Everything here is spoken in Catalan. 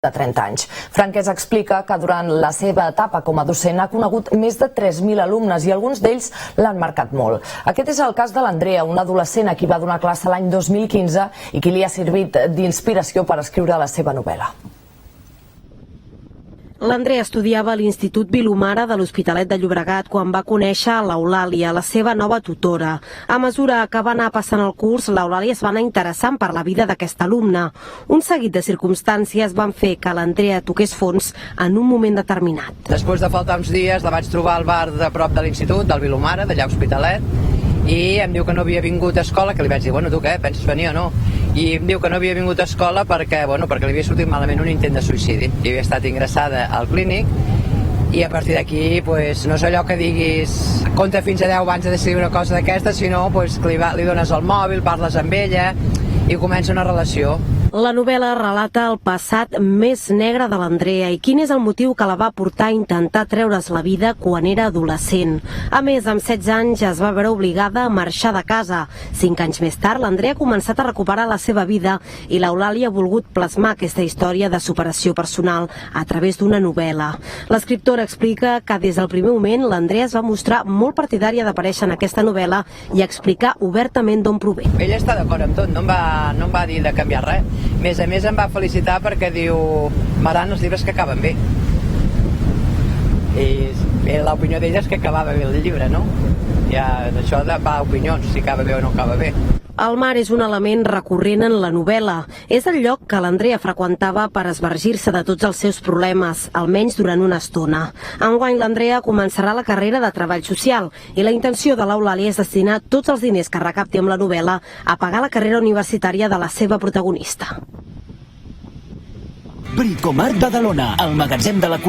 de 30 anys. Franquès explica que durant la seva etapa com a docent ha conegut més de 3.000 alumnes i alguns d'ells l'han marcat molt. Aquest és el cas de l'Andrea, una adolescent a qui va donar classe l'any 2015 i qui li ha servit d'inspiració per escriure la seva novel·la. L'Andrea estudiava a l'Institut Vilomara de l'Hospitalet de Llobregat quan va conèixer l'Eulàlia, la seva nova tutora. A mesura que va anar passant el curs, l'Eulàlia es va anar interessant per la vida d'aquesta alumna. Un seguit de circumstàncies van fer que l'Andrea toqués fons en un moment determinat. Després de faltar uns dies la vaig trobar al bar de prop de l'Institut, del Vilomara, d'allà a Hospitalet, i em diu que no havia vingut a escola, que li vaig dir, bueno, tu què, penses venir o no? I em diu que no havia vingut a escola perquè li havia sortit malament un intent de suïcidi. I havia estat ingressada al clínic i a partir d'aquí, no és allò que diguis compta fins a 10 abans de decidir una cosa d'aquesta, sinó que li dones el mòbil, parles amb ella i comença una relació. La novel·la relata el passat més negre de l'Andrea i quin és el motiu que la va portar a intentar treure's la vida quan era adolescent. A més, amb 16 anys es va veure obligada a marxar de casa. 5 anys més tard, l'Andrea ha començat a recuperar la seva vida i l'Eulàlia ha volgut plasmar aquesta història de superació personal a través d'una novel·la. L'escriptora explica que des del primer moment l'Andrea es va mostrar molt partidària d'aparèixer en aquesta novel·la i explicar obertament d'on prové. Ella està d'acord amb tot, no em va dir de canviar res. A més em va felicitar perquè diu m'agraden els llibres que acaben bé. I l'opinió d'ella és que acabava bé el llibre, no? Ja això va a opinions, si acaba bé o no acaba bé. El mar és un element recurrent en la novel·la. És el lloc que l'Andrea freqüentava per esbargir-se de tots els seus problemes, almenys durant una estona. Enguany l'Andrea començarà la carrera de treball social i la intenció de l'Eulàlia és destinar tots els diners que recapti amb la novel·la a pagar la carrera universitària de la seva protagonista. Bricomart Badalona, el magatzem de la